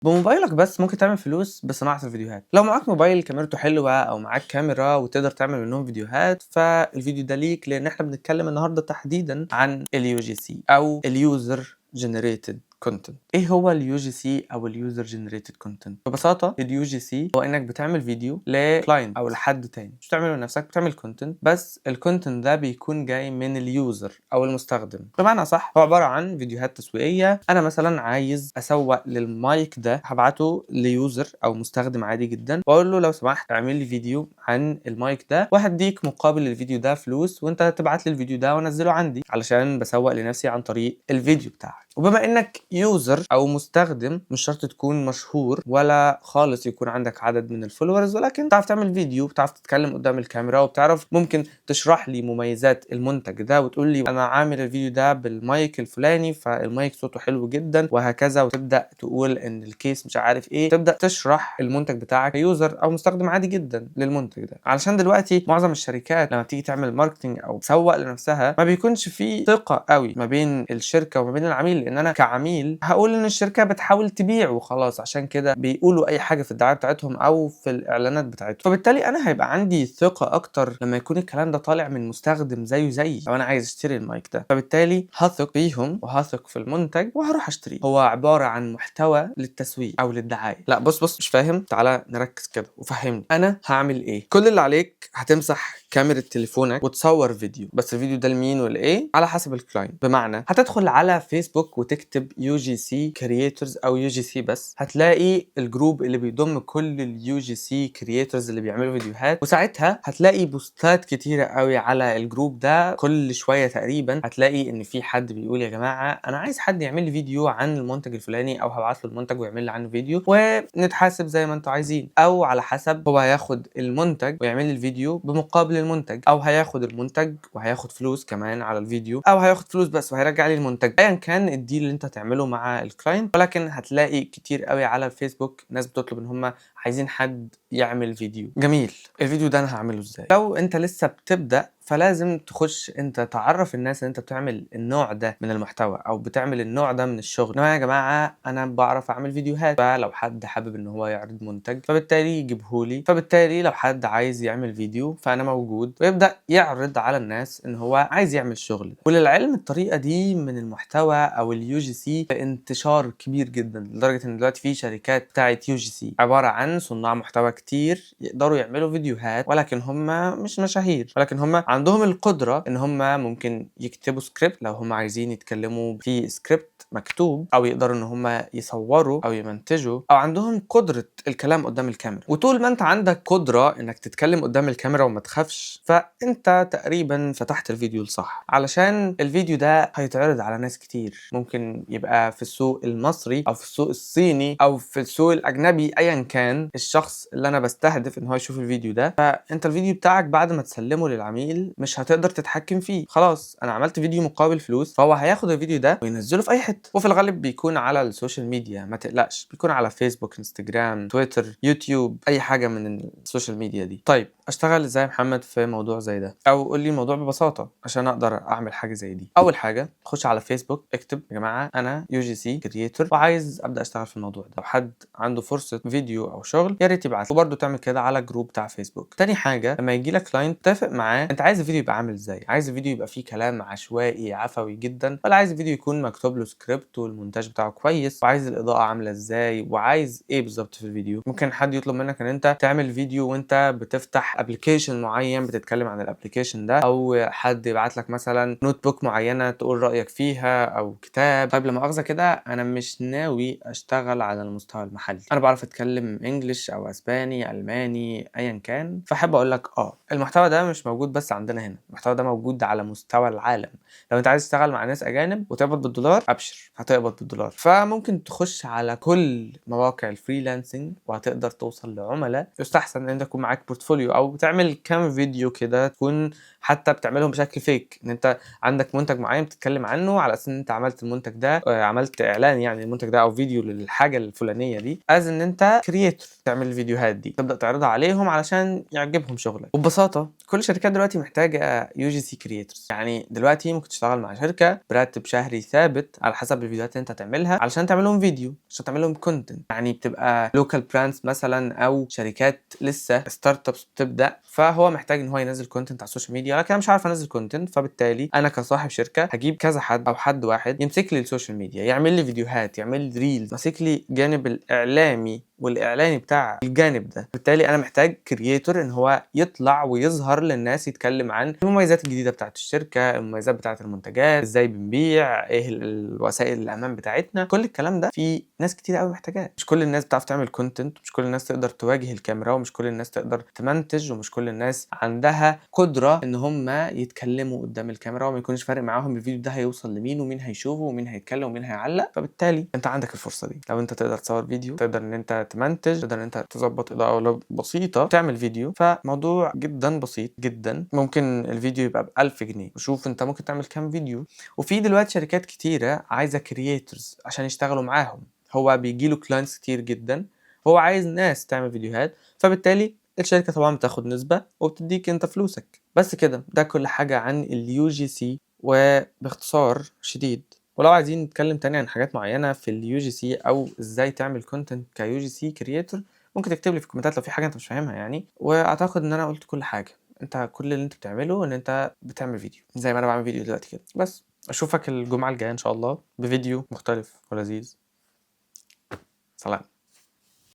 بموبايلك بس ممكن تعمل فلوس بصناعة الفيديوهات. لو معاك موبايل كاميرته حلوة أو معاك كاميرا وتقدر تعمل منهم فيديوهات، فالفيديو ده ليك، لأن إحنا بنتكلم النهاردة تحديدًا عن الUGC أو الuser generated content. إيه هو الUGC أو الuser generated content؟ ببساطة الUGC هو إنك بتعمل فيديو لclient أو لحد تاني، مش بتعمله لنفسك، بتعمل content، بس الcontent ده بيكون جاي من الuser أو المستخدم. بمعنى أصح هو عبارة عن فيديوهات تسويقية. أنا مثلًا عايز أسوق للمايك ده، هابعته لuser أو مستخدم عادي جدًا، وأقول له لو سمحت اعمل لي فيديو عن المايك ده، وهاديك مقابل الفيديو ده فلوس، وأنت تبعت لي الفيديو ده وأنزله عندي، علشان باسوق لنفسي عن طريق الفيديو بتاعك. وبما إنك user أو مستخدم، مش شرط تكون مشهور ولا خالص يكون عندك عدد من الfollowers، ولكن بتعرف تعمل فيديو، بتعرف تتكلم قدام الكاميرا، وبتعرف ممكن تشرح لي مميزات المنتج ده، وتقول لي أنا عامل الفيديو ده بالمايك الفلاني، فالمايك صوته حلو جدًا وهكذا، وتبدأ تقول إن الكيس مش عارف إيه، تبدأ تشرح المنتج بتاعك كuser أو مستخدم عادي جدًا للمنتج ده. علشان دلوقتي معظم الشركات لما بتيجي تعمل ماركتنج أو تسوق لنفسها، ما بيكونش في ثقة أوي ما بين الشركة وما بين العميل، لأن أنا كعميل هاقول إن الشركة بتحاول تبيع وخلاص، عشان كده بيقولوا أي حاجة في الدعاية بتاعتهم أو في الإعلانات بتاعتهم. فبالتالي أنا هيبقى عندي ثقة أكتر لما يكون الكلام ده طالع من مستخدم زيه زيي، لو أنا عايز أشتري المايك ده، فبالتالي هاثق فيهم وهاثق في المنتج وهاروح أشتريه. هو عبارة عن محتوى للتسويق أو للدعاية. لا بص مش فاهم؟ تعالى نركز كده وفهمني. أنا هاعمل إيه؟ كل اللي عليك هتمسح كاميرا تليفونك وتصور فيديو، بس الفيديو ده لمين ولايه على حسب الكلاينت. بمعنى هتدخل على فيسبوك وتكتب UGC creators او UGC بس، هتلاقي الجروب اللي بيضم كل الUGC creators اللي بيعملوا فيديوهات، وساعتها هتلاقي بوستات كتيرة قوي على الجروب ده. كل شوية تقريبا هتلاقي ان في حد بيقول يا جماعة انا عايز حد يعمل لي فيديو عن المنتج الفلاني، او هبعت له المنتج ويعمل لي عنه فيديو ونتحاسب زي ما انتوا عايزين، او على حسب هو هياخد المنتج ويعمل لي الفيديو بمقابل المنتج، او هياخد المنتج وهياخد فلوس كمان على الفيديو، او هياخد فلوس بس وهيرجع لي المنتج. ايا كان الديل اللي انت هتعمله مع الكلاينت، ولكن هتلاقي كتير قوي على الفيسبوك ناس بتطلب ان هم عايزين حد يعمل فيديو. جميل، الفيديو ده انا هعمله ازاي؟ لو انت لسه بتبدأ فلازم تخش انت تعرف الناس ان انت بتعمل النوع ده من المحتوى او بتعمل النوع ده من الشغل. يا جماعه انا بعرف اعمل فيديوهات، فلو حد حابب ان هو يعرض منتج فبالتالي يجيبهولي، فبالتالي لو حد عايز يعمل فيديو فانا موجود، ويبدا يعرض على الناس ان هو عايز يعمل الشغل ده. وللعلم الطريقه دي من المحتوى او الUGC انتشار كبير جدا، لدرجه ان دلوقتي في شركات بتاعت UGC عباره عن صناع محتوى كتير يقدروا يعملوا فيديوهات، ولكن هم مش مشاهير، ولكن هم عندهم القدرة ان هم ممكن يكتبوا سكريبت لو هم عايزين يتكلموا في سكريبت مكتوب، او يقدروا ان هم يصوروا او يمنتجوا، او عندهم قدرة الكلام قدام الكاميرا. وطول ما انت عندك قدرة انك تتكلم قدام الكاميرا وما تخافش، فانت تقريبا فتحت الفيديو الصح، علشان الفيديو ده هيتعرض على ناس كتير. ممكن يبقى في السوق المصري او في السوق الصيني او في السوق الاجنبي، ايا كان الشخص اللي انا بستهدف ان هو يشوف الفيديو ده. فانت الفيديو بتاعك بعد ما تسلمه للعميل مش هتقدر تتحكم فيه، خلاص انا عملت فيديو مقابل فلوس، فهو هياخد الفيديو ده وينزله في اي حته، وفي الغالب بيكون على السوشيال ميديا، ما تقلقش، بيكون على فيسبوك، انستجرام، تويتر، يوتيوب، اي حاجه من السوشيال ميديا دي. طيب اشتغل ازاي يا محمد في موضوع زي ده؟ او قول لي الموضوع ببساطه عشان اقدر اعمل حاجه زي دي. اول حاجه خش على فيسبوك، اكتب يا جماعه انا UGC كرييتور وعايز ابدا اشتغل في الموضوع ده، لو حد عنده فرصه فيديو او شغل يا ريت يبعت، وبرده تعمل كده على جروب بتاع فيسبوك. تاني حاجه لما يجي لك كلاينت اتفق معاه انت عايز الفيديو يبقى عامل ازاي. عايز الفيديو يبقى فيه كلام عشوائي عفوي جدا، ولا عايز الفيديو يكون مكتوب له سكريبت والمونتاج بتاعه كويس، وعايز الاضاءه عامله ازاي، وعايز ايه بالظبط في الفيديو. ممكن حد يطلب منك ان انت تعمل فيديو وانت بتفتح ابلكيشن معين بتتكلم عن الابلكيشن ده، او حد يبعت لك مثلا نوت بوك معينه تقول رايك فيها، او كتاب. طيب لما مؤاخذه كده انا مش ناوي اشتغل على المستوى المحلي، انا بعرف اتكلم انجلش او اسباني الماني ايا كان، فاحب اقول لك المحتوى ده مش موجود بس عندنا هنا، المحتوى ده موجود على مستوى العالم. لو انت عايز تشتغل مع ناس اجانب وتقبض بالدولار، ابشر هتقبض بالدولار. فممكن تخش على كل مواقع الفريلانسنج وهتقدر توصل لعملاء. يستحسن ان انت يكون معاك بورتفوليو او بتعمل كام فيديو كده، تكون حتى بتعملهم بشكل فيك، ان انت عندك منتج معين بتتكلم عنه على اساس ان انت عملت المنتج ده، عملت اعلان يعني المنتج ده او فيديو للحاجه الفلانيه دي، از ان انت كرييتور تعمل الفيديوهات دي، تبدا تعرضها عليهم علشان يعجبهم شغلك. وببساطه كل الشركات دلوقتي محتاجه يو جي سي كرييتورز. يعني دلوقتي ممكن تشتغل مع شركه براتب شهري ثابت على حسب الفيديوهات اللي انت هتعملها علشان تعمل لهم فيديو، عشان تعمل لهم كونتنت. يعني بتبقى لوكال براندز مثلا او شركات لسه ستارت ابس بتبدا، فهو محتاج ان هو ينزل كونتنت على السوشيال ميديا، لكن انا مش عارف انزل كونتنت، فبالتالي انا كصاحب شركه هجيب كذا حد او حد واحد يمسك لي السوشيال ميديا، يعمل لي فيديوهات، يعمل لي ريلز، ماسك لي جانب الاعلامي والاعلاني بتاع الجانب ده. بالتالي انا محتاج كرييتور ان هو يطلع ويظهر للناس، يتكلم عن المميزات الجديده بتاعه الشركه، المميزات بتاعه المنتجات، ازاي بنبيع، ايه الوسائل الامان بتاعتنا. كل الكلام ده في ناس كتير قوي محتاجاه. مش كل الناس بتعرف تعمل كونتنت، مش كل الناس تقدر تواجه الكاميرا، ومش كل الناس تقدر تمنتج، ومش كل الناس عندها قدره ان هم يتكلموا قدام الكاميرا وما يكونش فارق معاهم الفيديو ده هيوصل لمين ومين هيشوفه ومين هيتكلم ومين هيعلق. فبالتالي انت عندك الفرصه دي. لو انت تقدر تصور فيديو، تقدر ان انت تمنتج، تقدر ان انت تظبط اضاءه ولو بسيطه، تعمل فيديو، فموضوع جدا بسيط جدا. ممكن الفيديو يبقى ب1000 جنيه، وشوف انت ممكن تعمل كام فيديو. وفي دلوقتي شركات كتيره عايزه كرييتورز عشان يشتغلوا معاهم. هو بيجيله كلاينتس كتير جدا، هو عايز ناس تعمل فيديوهات، فبالتالي الشركه طبعا بتاخد نسبه وبتديك انت فلوسك. بس كده، ده كل حاجه عن اليو جي سي وباختصار شديد. ولو عايزين نتكلم تاني عن حاجات معينه في اليو جي سي او ازاي تعمل كونتنت كيو جي سي كرييتور، ممكن تكتب لي في الكومنتات لو في حاجه انت مش فاهمها يعني. واعتقد ان انا قلت كل حاجه. انت كل اللي انت بتعمله ان انت بتعمل فيديو زي ما انا بعمل فيديو دلوقتي كده بس. اشوفك الجمعه الجايه ان شاء الله بفيديو مختلف ولذيذ. سلام.